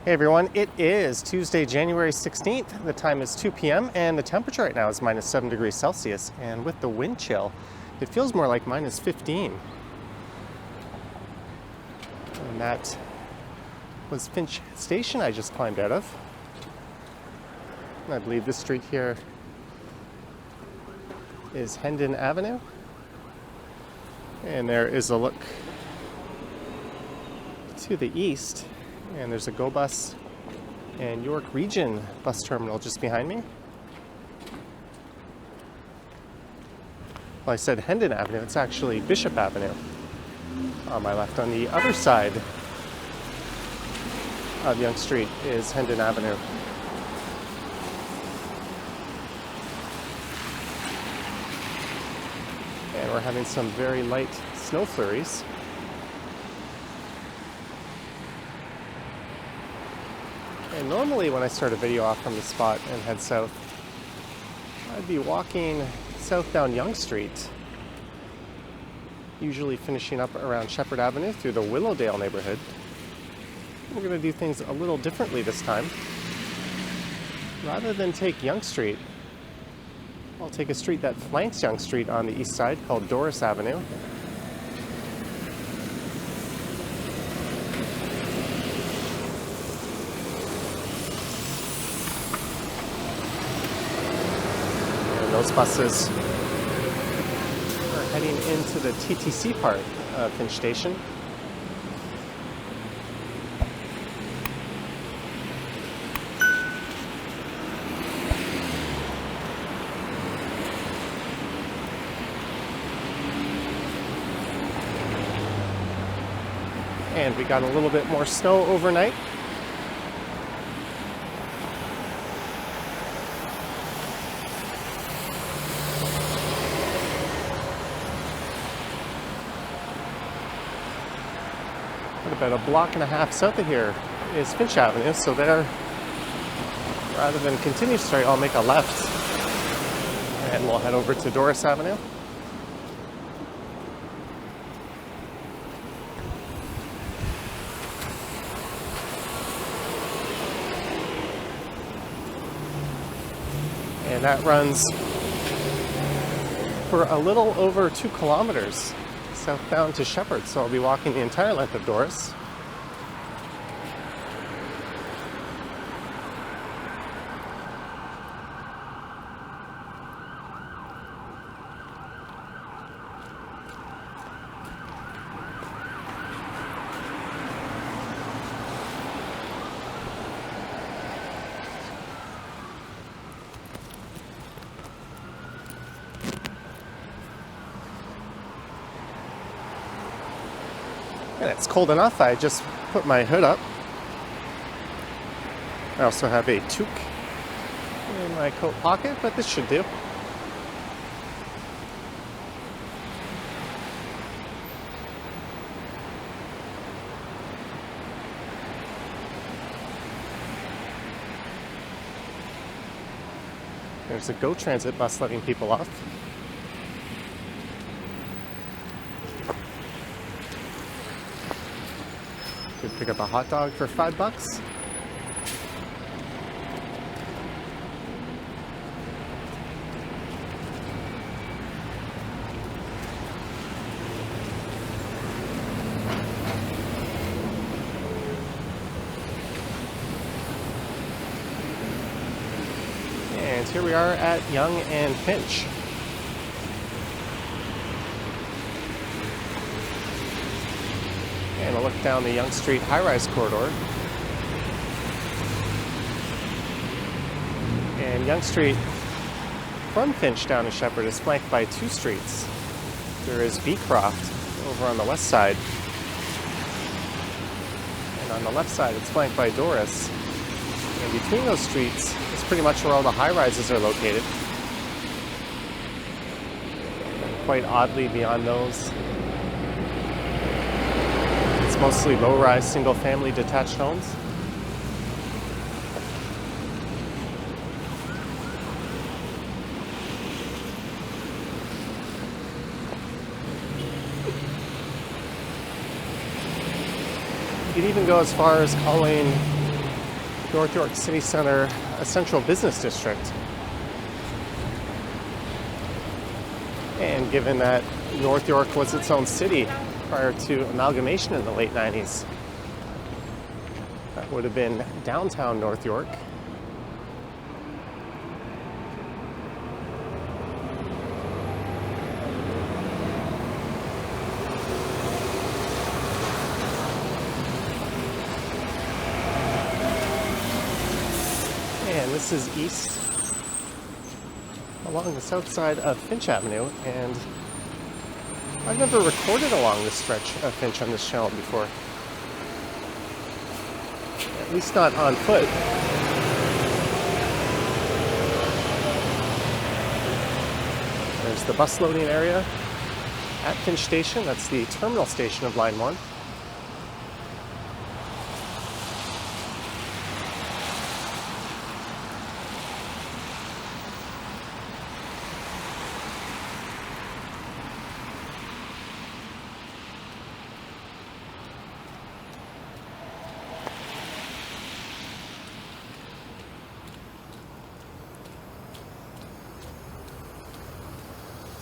Hey everyone, it is Tuesday, January 16th. The time is 2 p.m. and the temperature right now is minus 7 degrees Celsius. And with the wind chill, it feels more like minus 15. And that was Finch Station I just climbed out of. And I believe this street here is Hendon Avenue. And there is a look to the east. And there's a GO Bus and York Region bus terminal just behind me. Well, I said Hendon Avenue, it's actually Bishop Avenue on my left. On the other side of Yonge Street is Hendon Avenue. And we're having some very light snow flurries. And normally when I start a video off from the spot and head south, I'd be walking south down Yonge Street, usually finishing up around Sheppard Avenue through the Willowdale neighborhood. We're going to do things a little differently this time. Rather than take Yonge Street, I'll take a street that flanks Yonge Street on the east side called Doris Avenue. Those buses are heading into the TTC part of Finch Station. And we got a little bit more snow overnight. About a block and a half south of here is Finch Avenue, so there, rather than continue straight, I'll make a left and we'll head over to Doris Avenue. And that runs for a little over 2 kilometers southbound to Sheppard, so I'll be walking the entire length of Doris. And it's cold enough, I just put my hood up. I also have a toque in my coat pocket, but this should do. There's a GO Transit bus letting people off. Could pick up a hot dog for $5. And here we are at Yonge and Finch. And a look down the Yonge Street high-rise corridor. And Yonge Street from Finch down to Sheppard is flanked by 2 streets. There is Beecroft over on the west side. And on the left side it's flanked by Doris. And between those streets is pretty much where all the high-rises are located. And quite oddly beyond those, mostly low-rise, single-family detached homes. You could even go as far as calling North York City Center a central business district. And given that North York was its own city prior to amalgamation in the late 90s, that would have been downtown North York. And this is east along the south side of Finch Avenue, and I've never recorded along this stretch of Finch on this channel before. At least not on foot. There's the bus loading area at Finch Station. That's the terminal station of Line 1.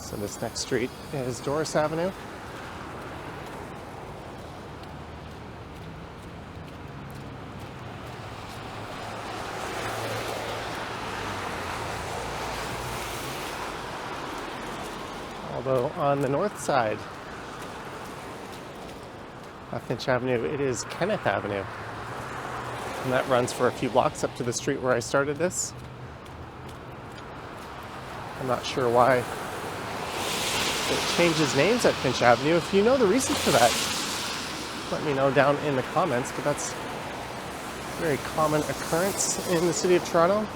So this next street is Doris Avenue. Although on the north side of Finch Avenue, it is Kenneth Avenue. And that runs for a few blocks up to the street where I started this. I'm not sure why it changes names at Finch Avenue. If you know the reason for that, let me know down in the comments, but that's a very common occurrence in the city of Toronto. On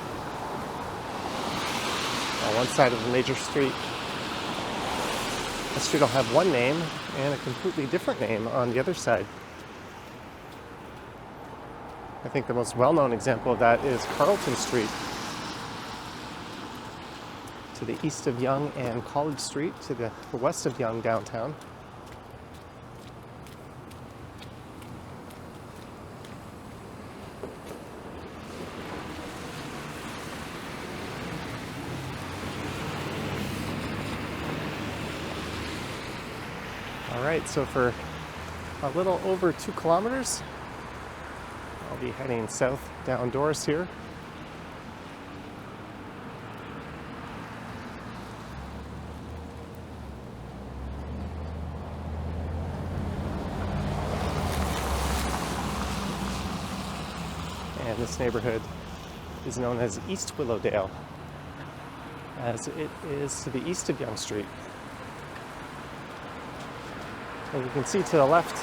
one side of the major street, the street will have one name and a completely different name on the other side. I think the most well-known example of that is Carlton Street, to the east of Yonge and College Street, to the west of Yonge downtown. All right, so for a little over 2 kilometers, I'll be heading south down Doris here. And this neighborhood is known as East Willowdale, as it is to the east of Yonge Street. And you can see to the left,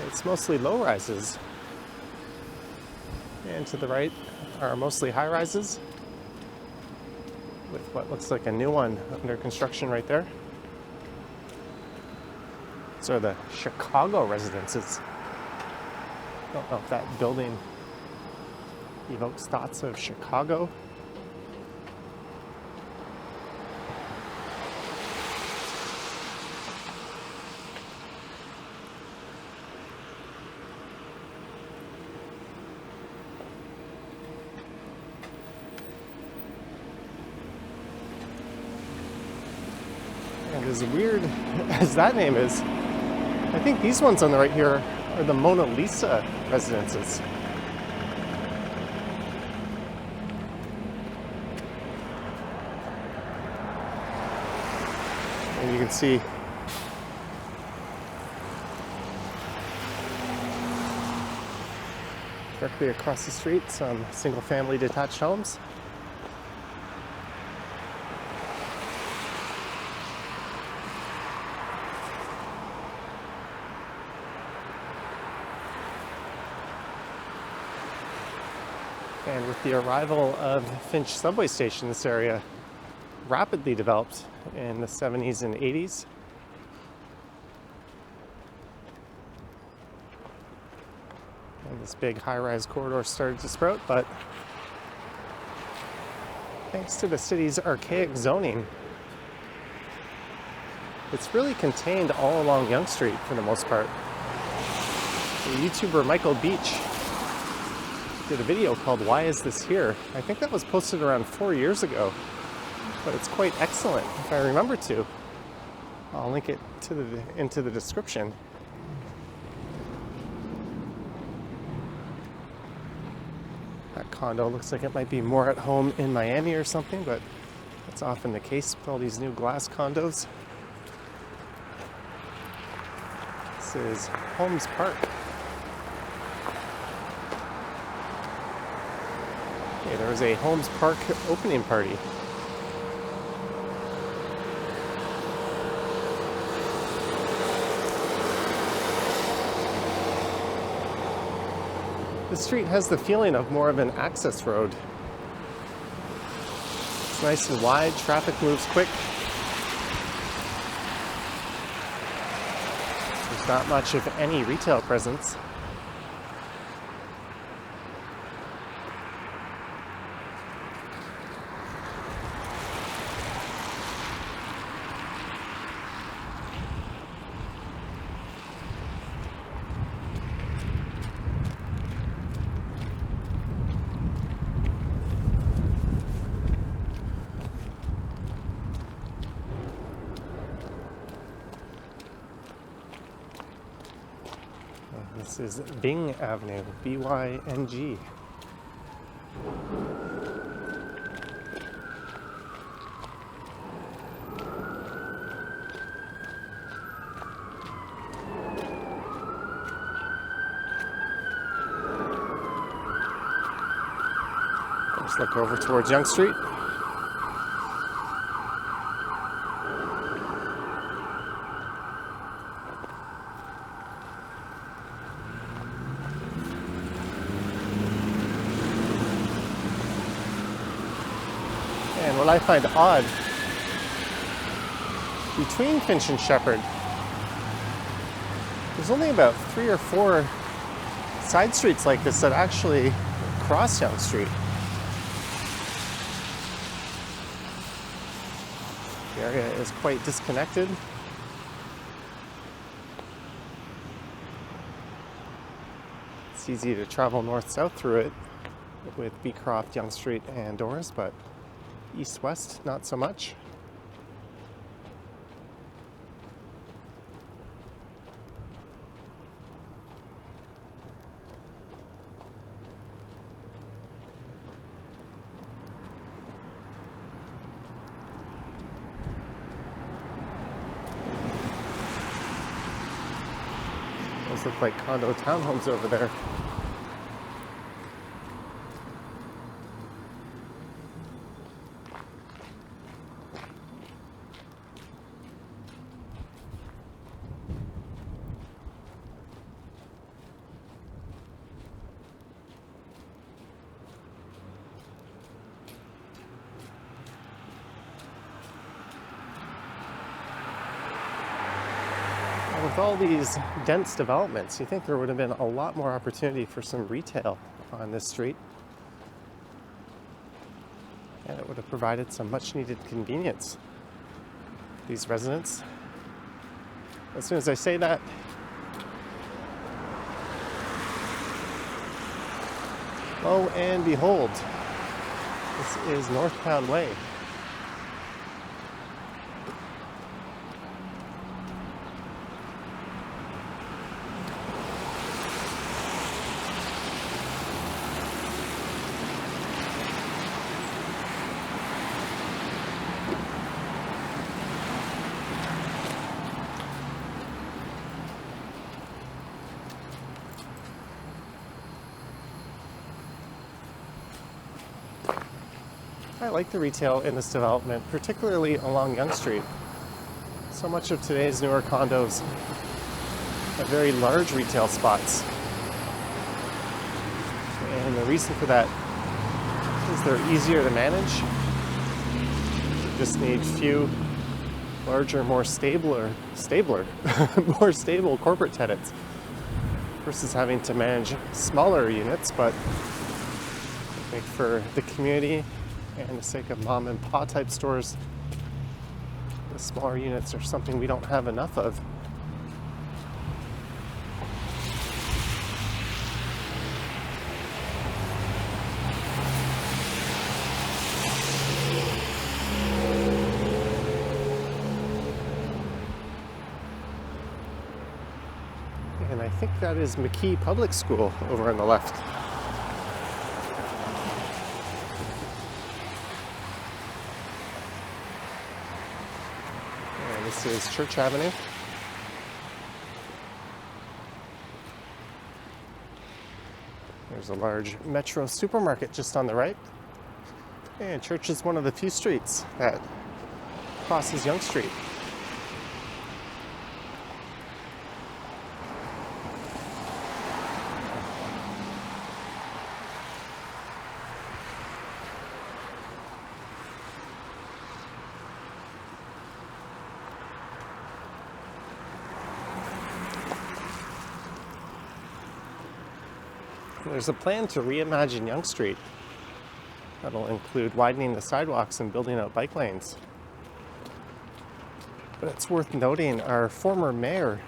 it's mostly low-rises. And to the right are mostly high-rises, with what looks like a new one under construction right there. So the Chicago residences. I don't know if that building evokes thoughts of Chicago. And as weird as that name is, I think these ones on the right here are the Mona Lisa residences. And you can see directly across the street some single-family detached homes. And with the arrival of Finch subway station, this area rapidly developed in the 70s and 80s. And this big high-rise corridor started to sprout, but thanks to the city's archaic zoning, it's really contained all along Yonge Street for the most part. The YouTuber Michael Beach did a video called Why Is This Here? I think that was posted around 4 years ago, but it's quite excellent if I remember to. I'll link it to into the description. That condo looks like it might be more at home in Miami or something, but that's often the case with all these new glass condos. This is Holmes Park. Okay, there was a Holmes Park opening party. The street has the feeling of more of an access road. It's nice and wide, traffic moves quick. There's not much of any retail presence. This is Byng Avenue, B-Y-N-G. Let's look over towards Yonge Street. And what I find odd, between Finch and Sheppard, there's only about 3 or 4 side streets like this that actually cross Yonge Street. The area is quite disconnected. It's easy to travel north-south through it with Beecroft, Yonge Street, and Doris, but east-west, not so much. Those look like condo townhomes over there. With all these dense developments, you think there would have been a lot more opportunity for some retail on this street. And it would have provided some much needed convenience for these residents. As soon as I say that, lo and behold, this is Northbound Way. I like the retail in this development, particularly along Yonge Street. So much of today's newer condos have very large retail spots. And the reason for that is they're easier to manage. You just need few larger, more more stable corporate tenants versus having to manage smaller units, but I think for the community and the sake of mom and pop type stores, the smaller units are something we don't have enough of. I think that is McKee Public School over on the left. And this is Church Avenue. There's a large Metro supermarket just on the right. And Church is one of the few streets that crosses Yonge Street. There's a plan to reimagine Yonge Street. That'll include widening the sidewalks and building out bike lanes. But it's worth noting our former mayor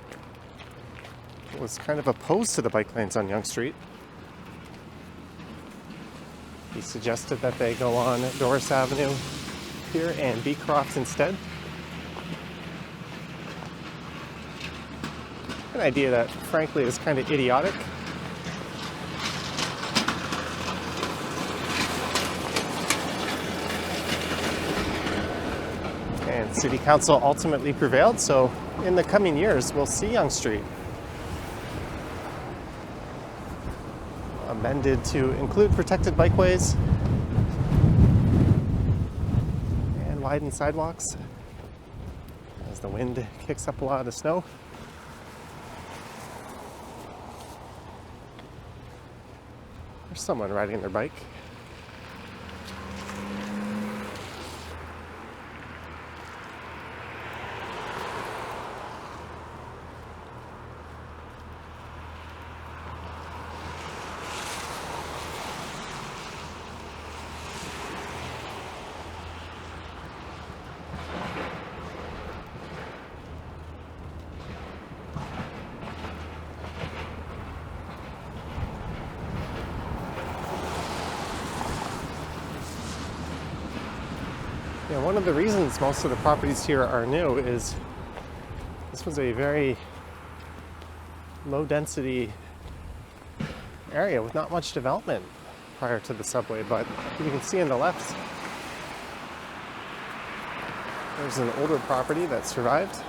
was kind of opposed to the bike lanes on Yonge Street. He suggested that they go on Doris Avenue here and Beecroft instead. An idea that frankly is kind of idiotic. And City Council ultimately prevailed, so in the coming years we'll see Yonge Street amended to include protected bikeways and widened sidewalks as the wind kicks up a lot of the snow. There's someone riding their bike. Yeah, one of the reasons most of the properties here are new is this was a very low density area with not much development prior to the subway, but you can see on the left there's an older property that survived.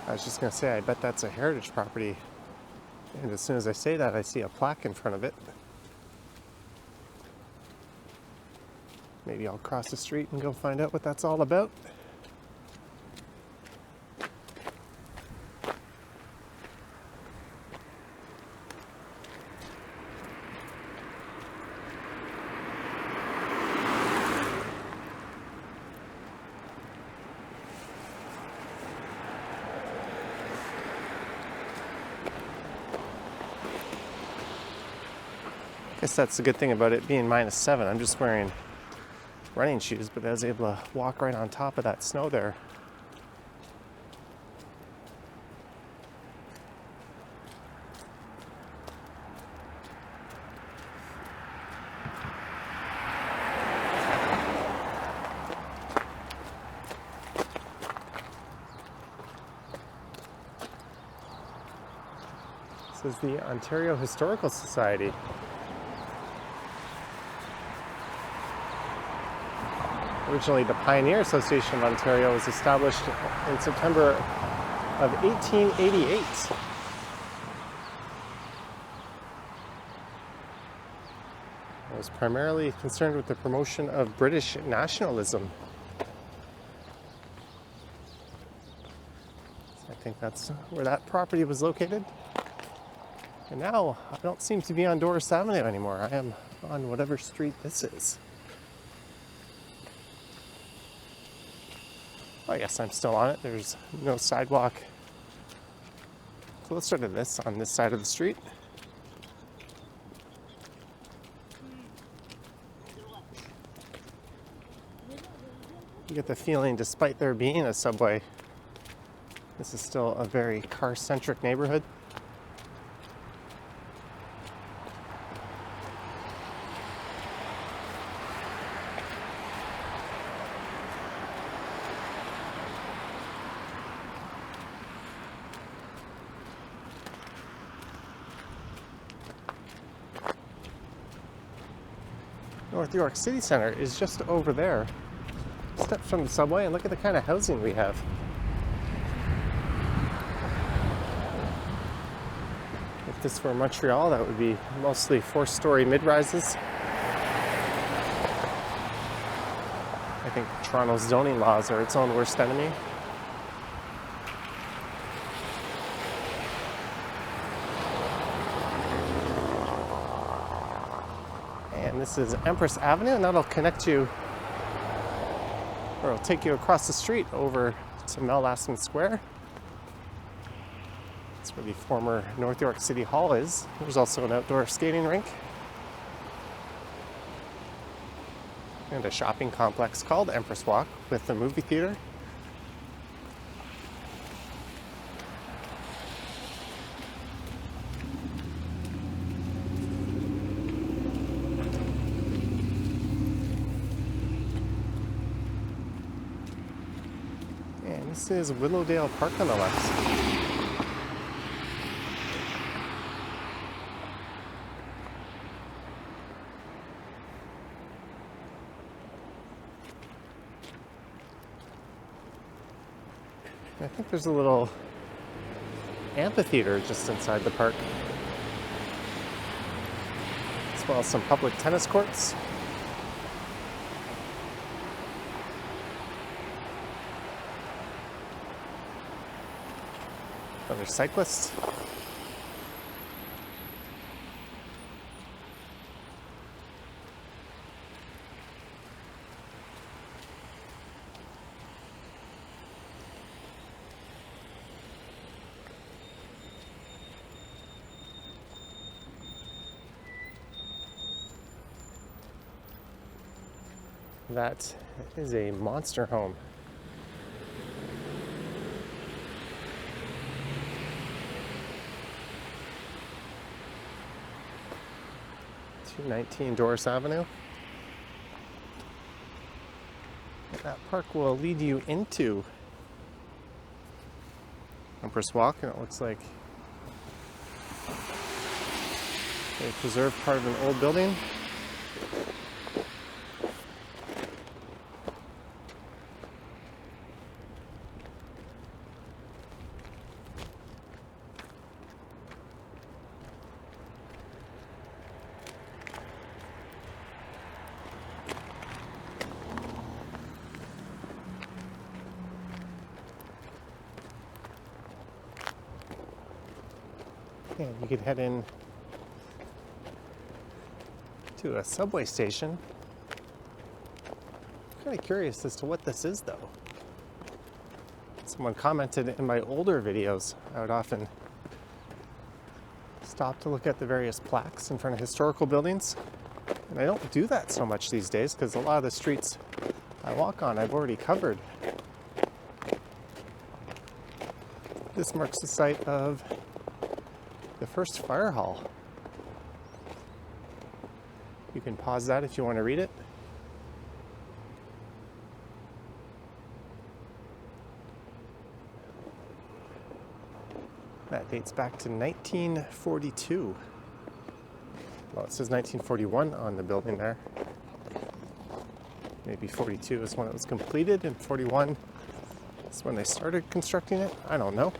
I was just going to say, I bet that's a heritage property, and as soon as I say that I see a plaque in front of it. Maybe I'll cross the street and go find out what that's all about. I guess that's the good thing about it being -7. I'm just wearing running shoes, but I was able to walk right on top of that snow there. This is the Ontario Historical Society. Originally, the Pioneer Association of Ontario was established in September of 1888. It was primarily concerned with the promotion of British nationalism. So I think that's where that property was located. And now, I don't seem to be on Doris Avenue anymore. I am on whatever street this is. I guess I'm still on it. There's no sidewalk closer to this on this side of the street. You get the feeling, despite there being a subway, this is still a very car-centric neighborhood. North York City Center is just over there. Step from the subway and look at the kind of housing we have. If this were Montreal, that would be mostly 4-story mid-rises. I think Toronto's zoning laws are its own worst enemy. And this is Empress Avenue, and that'll connect you, or it'll take you across the street over to Mel-Lastman Square. That's where the former North York City Hall is. There's also an outdoor skating rink. And a shopping complex called Empress Walk with a movie theater. And this is Willowdale Park on the left. I think there's a little amphitheater just inside the park, as well as some public tennis courts. Other cyclists. That is a monster home. (219) Doris Avenue. And that park will lead you into Empress Walk, and it looks like they preserved part of an old building. And you could head in to a subway station. I'm kind of curious as to what this is, though. Someone commented in my older videos, I would often stop to look at the various plaques in front of historical buildings. And I don't do that so much these days because a lot of the streets I walk on I've already covered. This marks the site of the first fire hall. You can pause that if you want to read it. That dates back to 1942. Well, it says 1941 on the building there. Maybe 42 is when it was completed, and 41 is when they started constructing it. I don't know.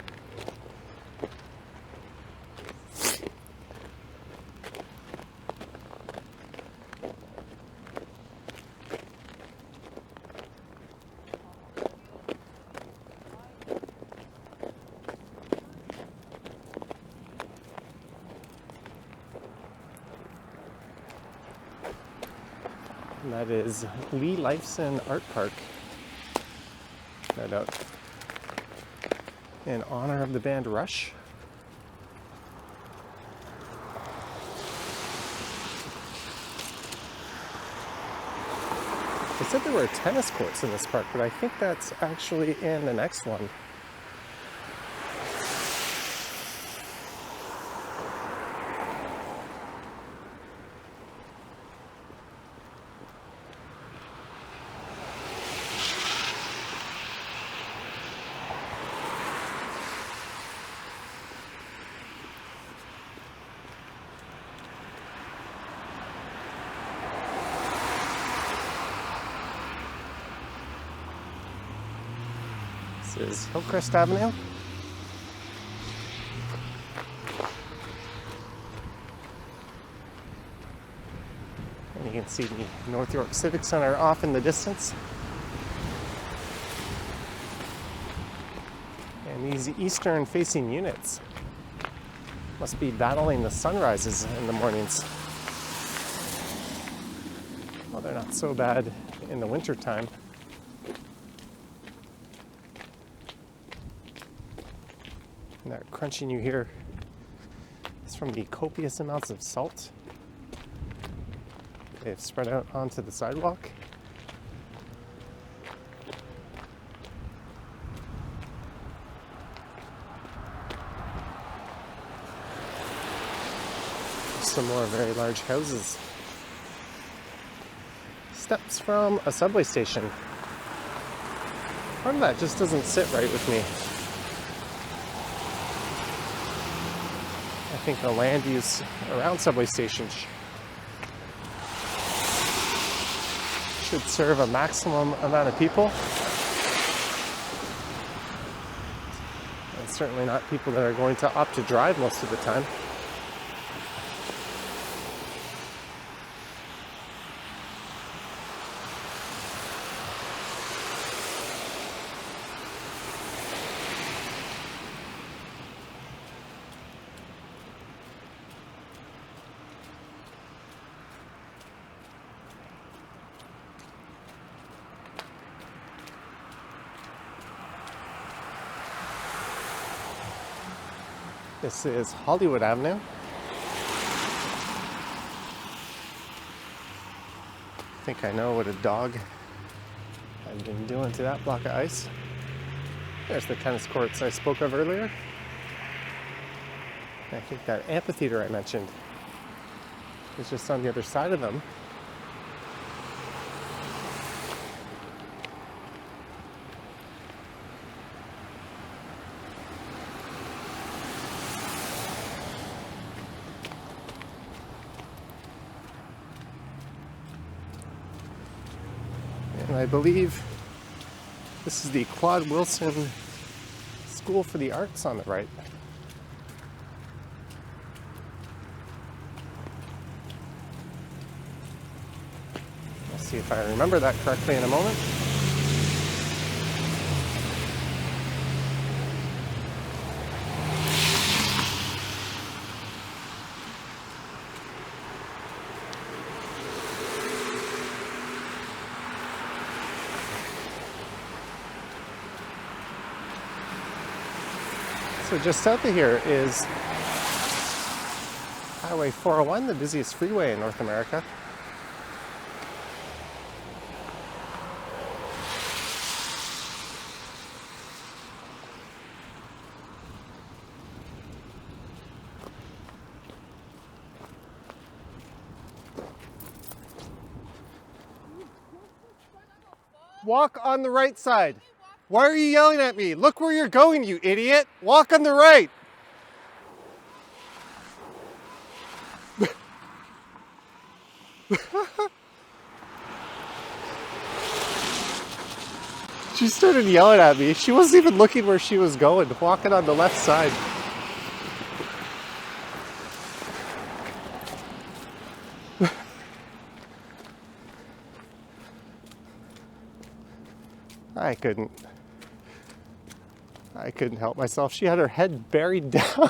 And that is Lee Lifeson Art Park. No doubt in honor of the band Rush. They said there were tennis courts in this park, but I think that's actually in the next one. This is Hillcrest Avenue. And you can see the North York Civic Center off in the distance. And these eastern-facing units must be battling the sunrises in the mornings. Well, they're not so bad in the wintertime. And that crunching you hear is from the copious amounts of salt they've spread out onto the sidewalk. Some more very large houses. Steps from a subway station. Part of that just doesn't sit right with me. I think the land use around subway stations should serve a maximum amount of people. And certainly not people that are going to opt to drive most of the time. This is Hollywood Avenue. I think I know what a dog has been doing to that block of ice. There's the tennis courts I spoke of earlier. I think that amphitheater I mentioned is just on the other side of them. And I believe this is the Claude Wilson School for the Arts on the right. I'll see if I remember that correctly in a moment. So just south of here is Highway 401, the busiest freeway in North America. Walk on the right side. Why are you yelling at me? Look where you're going, you idiot. Walk on the right. She started yelling at me. She wasn't even looking where she was going, walking on the left side. I couldn't help myself. She had her head buried down.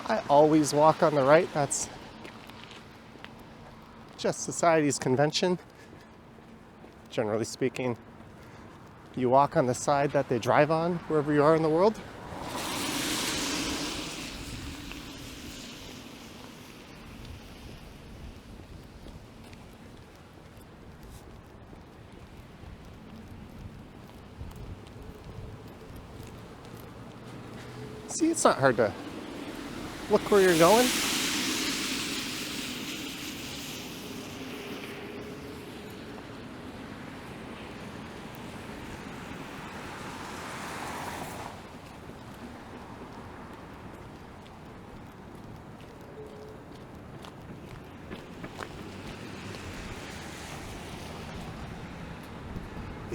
I always walk on the right. That's just society's convention. Generally speaking, you walk on the side that they drive on wherever you are in the world. See, it's not hard to look where you're going.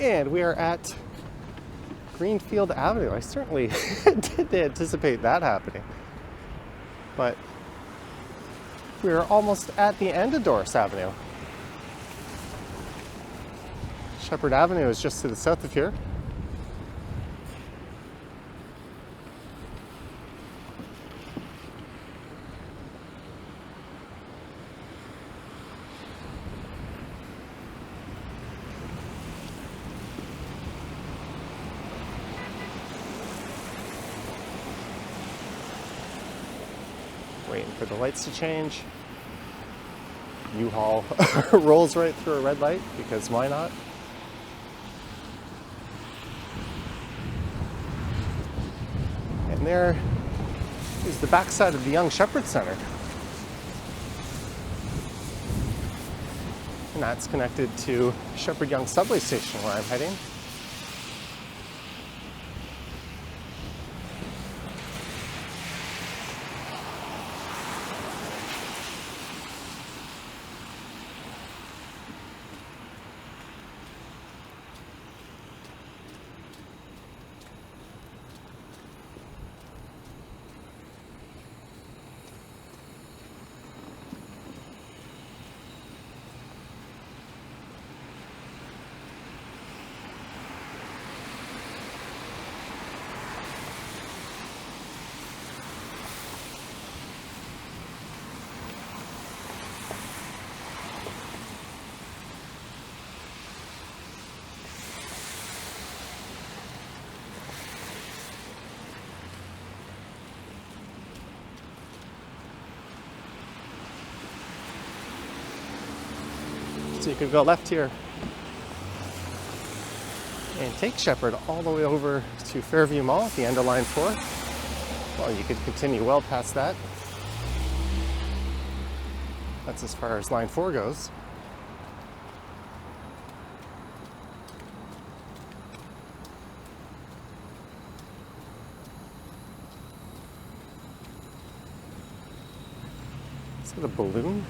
And we are at Greenfield Avenue. I certainly didn't anticipate that happening. But we're almost at the end of Doris Avenue. Sheppard Avenue is just to the south of here. Waiting for the lights to change. U-Haul rolls right through a red light because why not? And there is the backside of the Young Sheppard Center. And that's connected to Sheppard-Yonge Subway Station where I'm heading. So you could go left here and take Sheppard all the way over to Fairview Mall at the end of line 4. Well, you could continue well past that. That's as far as line 4 goes. Is that a balloon?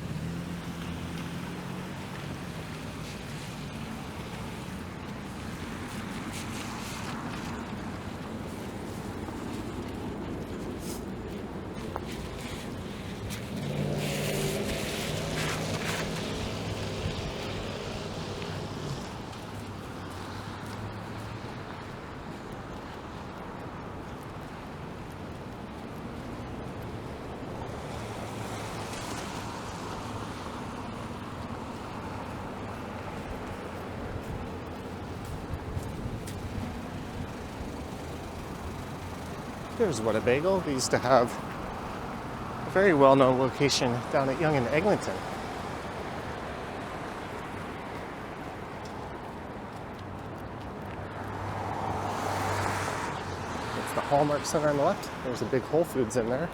There's What a Bagel. They used to have a very well-known location down at Yonge and Eglinton. It's the Hallmark Center on the left. There's a big Whole Foods in there.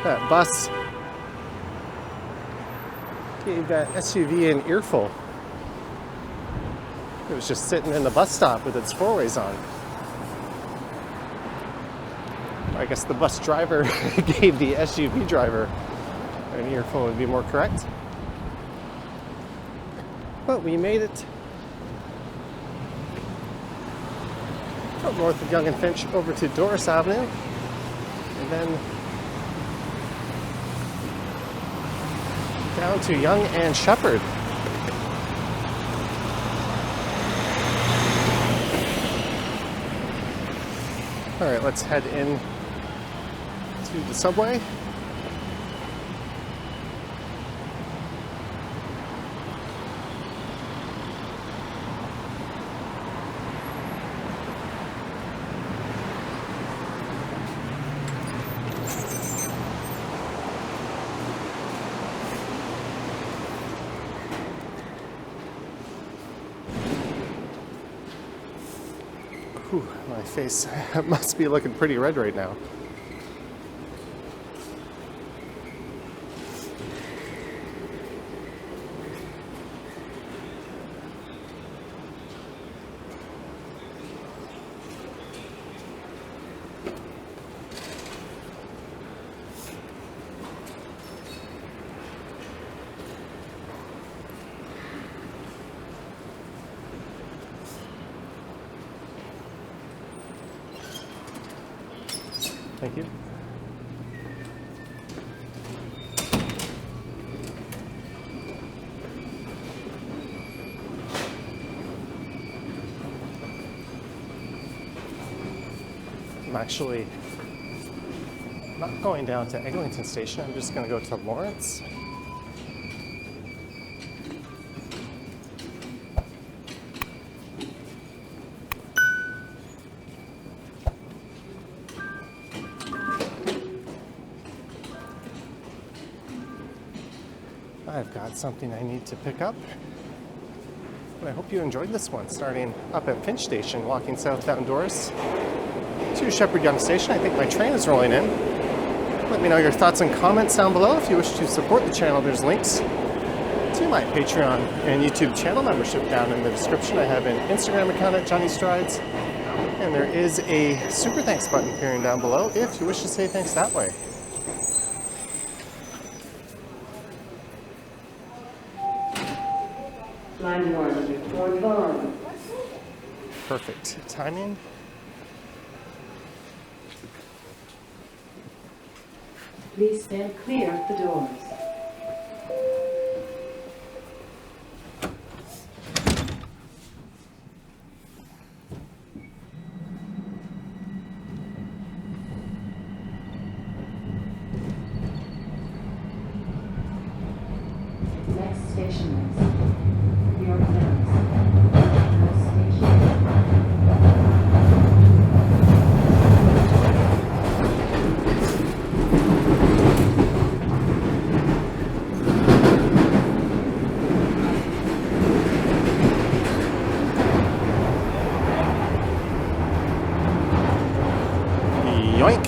That bus gave that SUV an earful. It was just sitting in the bus stop with its four-ways on. I guess the bus driver gave the SUV driver an earful would be more correct. But we made it from north of Yonge and Finch over to Doris Avenue, and then down to Yonge and Sheppard. All right, let's head in to the subway. face must be looking pretty red right now. Thank you. I'm actually not going down to Eglinton Station. I'm just going to go to Lawrence. I've got something I need to pick up. But I hope you enjoyed this one, starting up at Finch Station, walking southbound Doris to Sheppard-Yonge Station. I think my train is rolling in. Let me know your thoughts and comments down below. If you wish to support the channel, there's links to my Patreon and YouTube channel membership down in the description. I have an Instagram account at Johnny Strides, and there is a super thanks button appearing down below if you wish to say thanks that way. Line 1, report on. Perfect timing. Please stand clear of the doors. Next station is York Mills. Next station. Yoink.